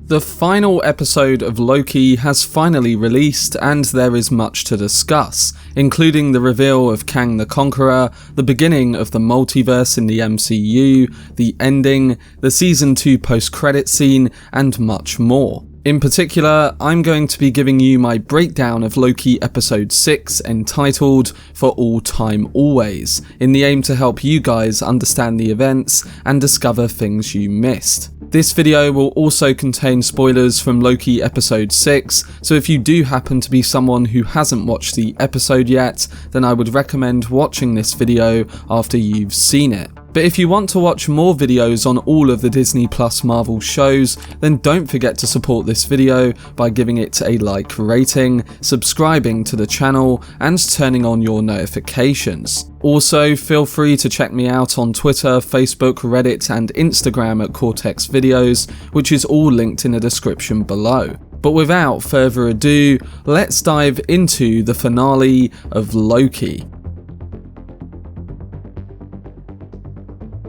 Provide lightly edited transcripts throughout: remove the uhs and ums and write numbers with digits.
The final episode of Loki has finally released, and there is much to discuss, including the reveal of Kang the Conqueror, the beginning of the multiverse in the MCU, the ending, the season 2 post-credit scene, and much more. In particular, I'm going to be giving you my breakdown of Loki episode 6 entitled For All Time Always, in the aim to help you guys understand the events and discover things you missed. This video will also contain spoilers from Loki episode 6, so if you do happen to be someone who hasn't watched the episode yet, then I would recommend watching this video after you've seen it. But if you want to watch more videos on all of the Disney Plus Marvel shows, then don't forget to support this video by giving it a like rating, subscribing to the channel, and turning on your notifications. Also, feel free to check me out on Twitter, Facebook, Reddit, and Instagram at Cortex Videos, which is all linked in the description below. But without further ado, let's dive into the finale of Loki.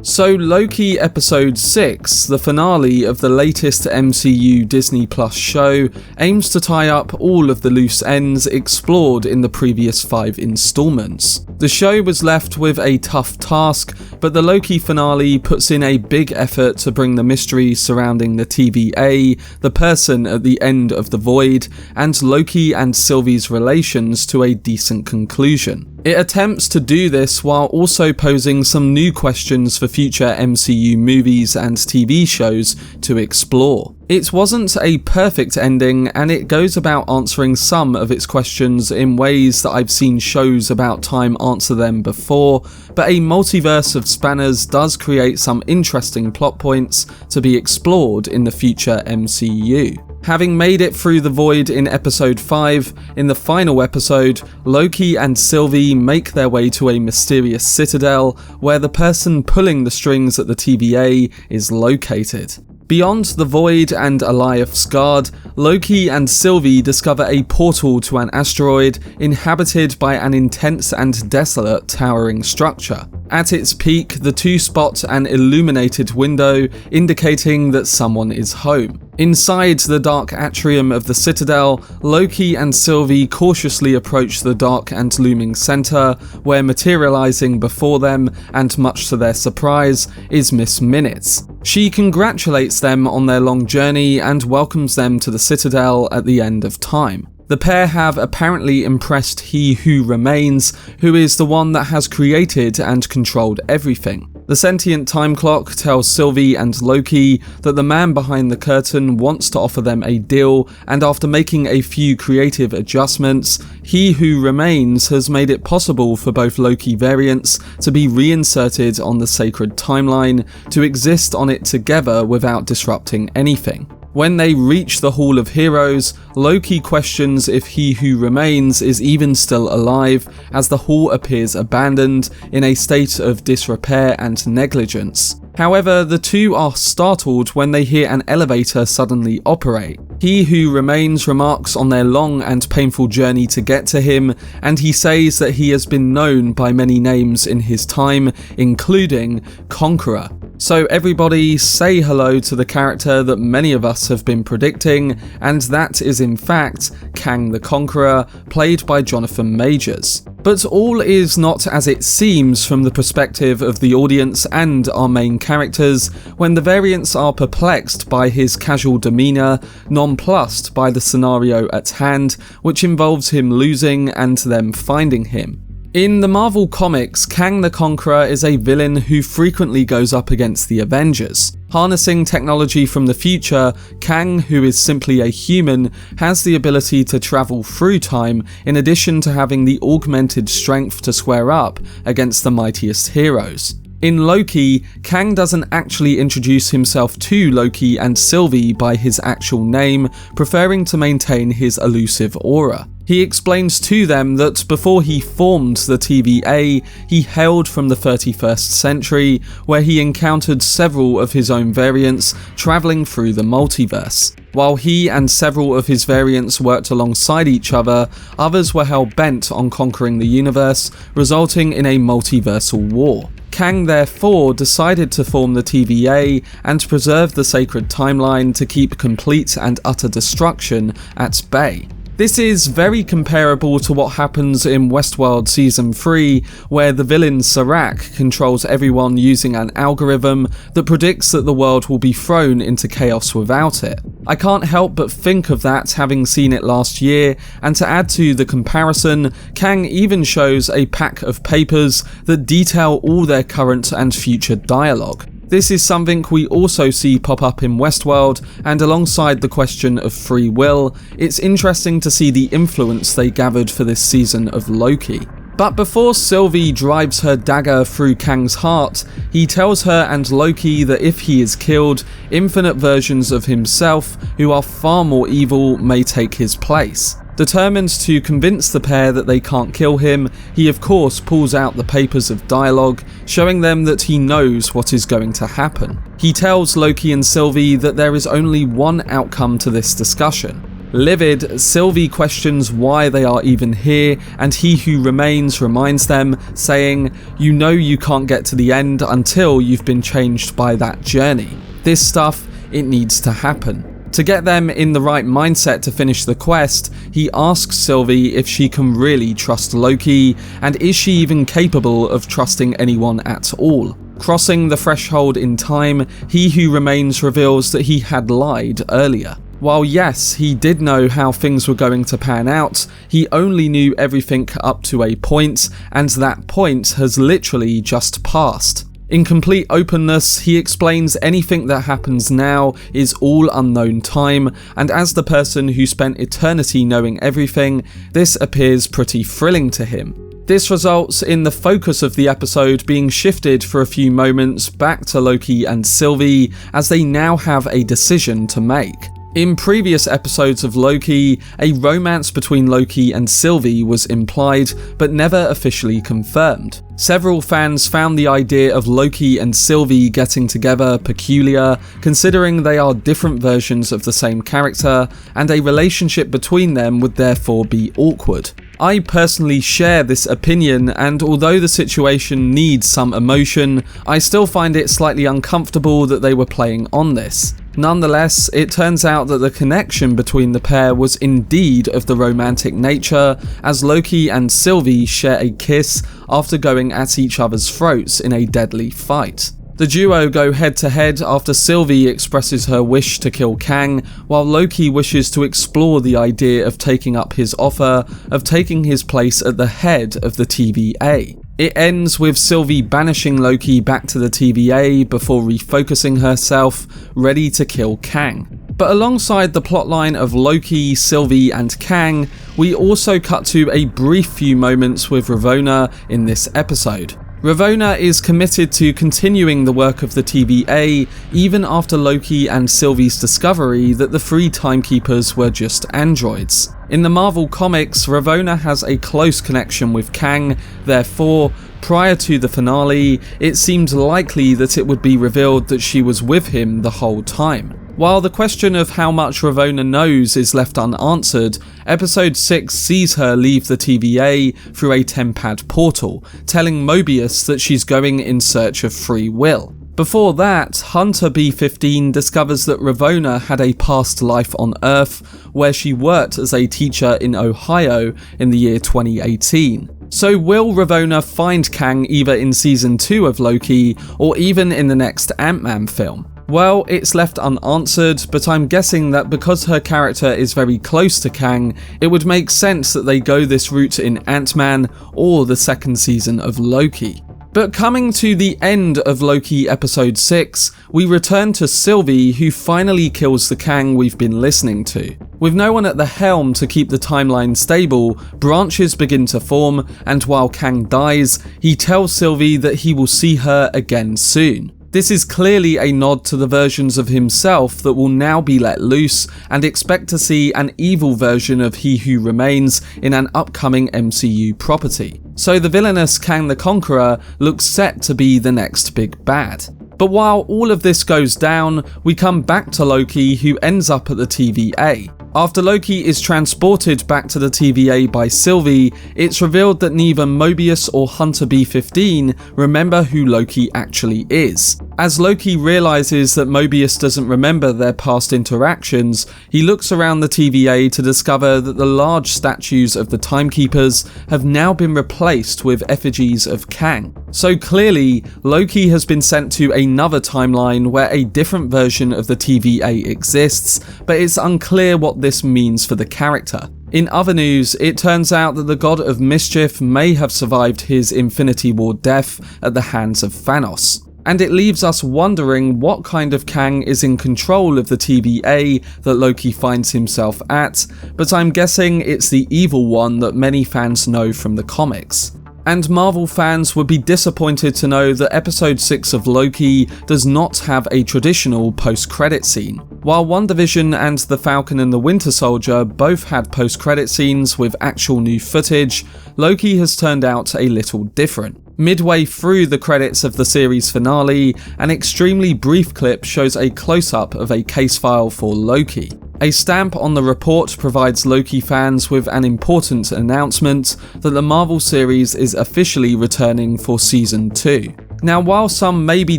So Loki episode 6, the finale of the latest MCU Disney Plus show, aims to tie up all of the loose ends explored in the previous 5 installments. The show was left with a tough task, but the Loki finale puts in a big effort to bring the mystery surrounding the TVA, the person at the end of the void, and Loki and Sylvie's relations to a decent conclusion. It attempts to do this while also posing some new questions for future MCU movies and TV shows to explore. It wasn't a perfect ending, and it goes about answering some of its questions in ways that I've seen shows about time answer them before, but a multiverse of spanners does create some interesting plot points to be explored in the future MCU. Having made it through the void in episode 5, in the final episode, Loki and Sylvie make their way to a mysterious citadel where the person pulling the strings at the TVA is located. Beyond the void and Alioth's guard, Loki and Sylvie discover a portal to an asteroid inhabited by an intense and desolate towering structure. At its peak, the two spot an illuminated window indicating that someone is home. Inside the dark atrium of the citadel, Loki and Sylvie cautiously approach the dark and looming center, where materializing before them, and much to their surprise, is Miss Minutes. She congratulates them on their long journey and welcomes them to the citadel at the end of time. The pair have apparently impressed He Who Remains, who is the one that has created and controlled everything. The sentient time clock tells Sylvie and Loki that the man behind the curtain wants to offer them a deal, and after making a few creative adjustments, He Who Remains has made it possible for both Loki variants to be reinserted on the sacred timeline, to exist on it together without disrupting anything. When they reach the Hall of Heroes, Loki questions if He Who Remains is even still alive, as the hall appears abandoned, in a state of disrepair and negligence. However, the two are startled when they hear an elevator suddenly operate. He Who Remains remarks on their long and painful journey to get to him, and he says that he has been known by many names in his time, including Conqueror. So everybody say hello to the character that many of us have been predicting, and that is in fact Kang the Conqueror, played by Jonathan Majors. But all is not as it seems from the perspective of the audience and our main characters, when the variants are perplexed by his casual demeanour, nonplussed by the scenario at hand, which involves him losing and them finding him. In the Marvel comics, Kang the Conqueror is a villain who frequently goes up against the Avengers. Harnessing technology from the future, Kang, who is simply a human, has the ability to travel through time, in addition to having the augmented strength to square up against the mightiest heroes. In Loki, Kang doesn't actually introduce himself to Loki and Sylvie by his actual name, preferring to maintain his elusive aura. He explains to them that before he formed the TVA, he hailed from the 31st century, where he encountered several of his own variants travelling through the multiverse. While he and several of his variants worked alongside each other, others were hell-bent on conquering the universe, resulting in a multiversal war. Kang therefore decided to form the TVA and preserve the sacred timeline to keep complete and utter destruction at bay. This is very comparable to what happens in Westworld Season 3, where the villain Tesseract controls everyone using an algorithm that predicts that the world will be thrown into chaos without it. I can't help but think of that having seen it last year, and to add to the comparison, Kang even shows a pack of papers that detail all their current and future dialogue. This is something we also see pop up in Westworld, and alongside the question of free will, it's interesting to see the influence they gathered for this season of Loki. But before Sylvie drives her dagger through Kang's heart, he tells her and Loki that if he is killed, infinite versions of himself, who are far more evil, may take his place. Determined to convince the pair that they can't kill him, he of course pulls out the papers of dialogue, showing them that he knows what is going to happen. He tells Loki and Sylvie that there is only one outcome to this discussion. Livid, Sylvie questions why they are even here, and he who remains reminds them, saying, "You know you can't get to the end until you've been changed by that journey. This stuff, it needs to happen." To get them in the right mindset to finish the quest, he asks Sylvie if she can really trust Loki, and is she even capable of trusting anyone at all. Crossing the threshold in time, he who remains reveals that he had lied earlier. While yes, he did know how things were going to pan out, he only knew everything up to a point, and that point has literally just passed. In complete openness, he explains anything that happens now is all unknown time, and as the person who spent eternity knowing everything, this appears pretty thrilling to him. This results in the focus of the episode being shifted for a few moments back to Loki and Sylvie, as they now have a decision to make. In previous episodes of Loki, a romance between Loki and Sylvie was implied, but never officially confirmed. Several fans found the idea of Loki and Sylvie getting together peculiar, considering they are different versions of the same character, and a relationship between them would therefore be awkward. I personally share this opinion, and although the situation needs some emotion, I still find it slightly uncomfortable that they were playing on this. Nonetheless, it turns out that the connection between the pair was indeed of the romantic nature, as Loki and Sylvie share a kiss after going at each other's throats in a deadly fight. The duo go head to head after Sylvie expresses her wish to kill Kang, while Loki wishes to explore the idea of taking up his offer of taking his place at the head of the TVA. It ends with Sylvie banishing Loki back to the TVA before refocusing herself, ready to kill Kang. But alongside the plotline of Loki, Sylvie and Kang, we also cut to a brief few moments with Ravonna in this episode. Ravonna is committed to continuing the work of the TVA even after Loki and Sylvie's discovery that the three timekeepers were just androids. In the Marvel comics, Ravonna has a close connection with Kang, therefore, prior to the finale, it seemed likely that it would be revealed that she was with him the whole time. While the question of how much Ravonna knows is left unanswered, episode 6 sees her leave the TVA through a tempad portal, telling Mobius that she's going in search of free will. Before that, Hunter B-15 discovers that Ravonna had a past life on Earth, where she worked as a teacher in Ohio in the year 2018. So will Ravonna find Kang either in season 2 of Loki, or even in the next Ant-Man film? Well, it's left unanswered, but I'm guessing that because her character is very close to Kang, it would make sense that they go this route in Ant-Man or the second season of Loki. But coming to the end of Loki episode 6, we return to Sylvie, who finally kills the Kang we've been listening to. With no one at the helm to keep the timeline stable, branches begin to form, and while Kang dies, he tells Sylvie that he will see her again soon. This is clearly a nod to the versions of himself that will now be let loose, and expect to see an evil version of He Who Remains in an upcoming MCU property. So the villainous Kang the Conqueror looks set to be the next big bad. But while all of this goes down, we come back to Loki, who ends up at the TVA. After Loki is transported back to the TVA by Sylvie, it's revealed that neither Mobius or Hunter B-15 remember who Loki actually is. As Loki realizes that Mobius doesn't remember their past interactions, he looks around the TVA to discover that the large statues of the Timekeepers have now been replaced with effigies of Kang. So clearly, Loki has been sent to another timeline where a different version of the TVA exists, but it's unclear what this means for the character. In other news, it turns out that the God of Mischief may have survived his Infinity War death at the hands of Thanos. And it leaves us wondering what kind of Kang is in control of the TVA that Loki finds himself at, but I'm guessing it's the evil one that many fans know from the comics. And Marvel fans would be disappointed to know that episode 6 of Loki does not have a traditional post-credit scene. While WandaVision and The Falcon and the Winter Soldier both had post-credit scenes with actual new footage, Loki has turned out a little different. Midway through the credits of the series finale, an extremely brief clip shows a close-up of a case file for Loki. A stamp on the report provides Loki fans with an important announcement that the Marvel series is officially returning for Season 2. Now, while some may be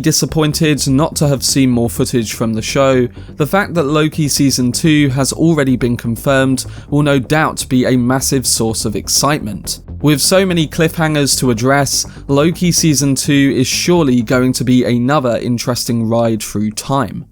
disappointed not to have seen more footage from the show, the fact that Loki Season 2 has already been confirmed will no doubt be a massive source of excitement. With so many cliffhangers to address, Loki Season 2 is surely going to be another interesting ride through time.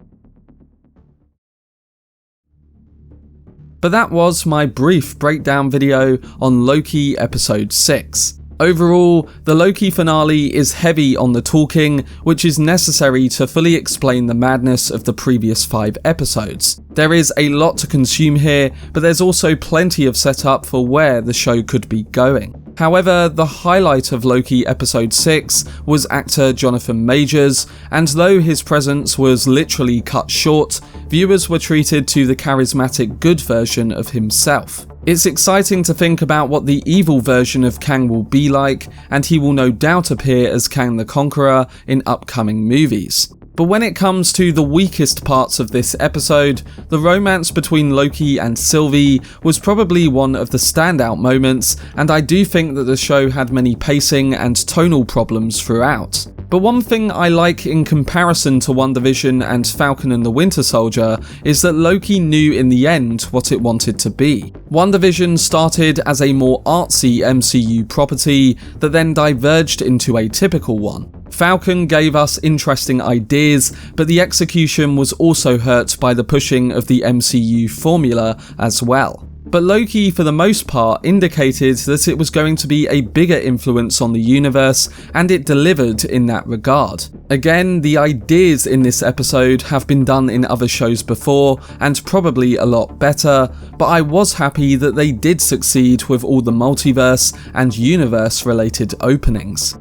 But that was my brief breakdown video on Loki Episode 6. Overall, the Loki finale is heavy on the talking, which is necessary to fully explain the madness of the previous 5 episodes. There is a lot to consume here, but there's also plenty of setup for where the show could be going. However, the highlight of Loki Episode 6 was actor Jonathan Majors, and though his presence was literally cut short, viewers were treated to the charismatic good version of himself. It's exciting to think about what the evil version of Kang will be like, and he will no doubt appear as Kang the Conqueror in upcoming movies. But when it comes to the weakest parts of this episode, the romance between Loki and Sylvie was probably one of the standout moments, and I do think that the show had many pacing and tonal problems throughout. But one thing I like in comparison to WandaVision and Falcon and the Winter Soldier is that Loki knew in the end what it wanted to be. WandaVision started as a more artsy MCU property that then diverged into a typical one. Falcon gave us interesting ideas, but the execution was also hurt by the pushing of the MCU formula as well. But Loki, for the most part, indicated that it was going to be a bigger influence on the universe, and it delivered in that regard. Again, the ideas in this episode have been done in other shows before, and probably a lot better, but I was happy that they did succeed with all the multiverse and universe-related openings.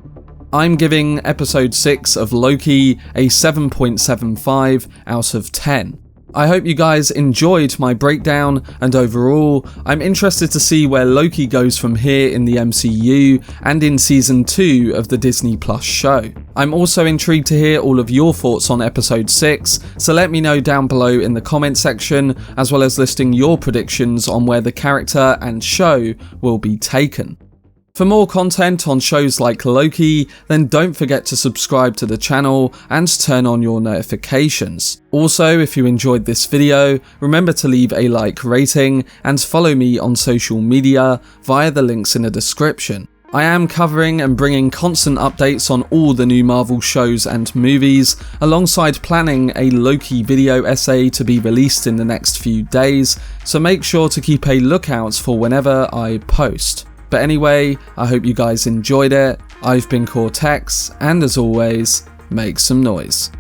I'm giving episode 6 of Loki a 7.75 out of 10. I hope you guys enjoyed my breakdown, and overall, I'm interested to see where Loki goes from here in the MCU and in Season 2 of the Disney Plus show. I'm also intrigued to hear all of your thoughts on episode 6, so let me know down below in the comment section, as well as listing your predictions on where the character and show will be taken. For more content on shows like Loki, then don't forget to subscribe to the channel and turn on your notifications. Also, if you enjoyed this video, remember to leave a like rating and follow me on social media via the links in the description. I am covering and bringing constant updates on all the new Marvel shows and movies, alongside planning a Loki video essay to be released in the next few days, so make sure to keep a lookout for whenever I post. But anyway, I hope you guys enjoyed it. I've been Cortex, and as always, make some noise.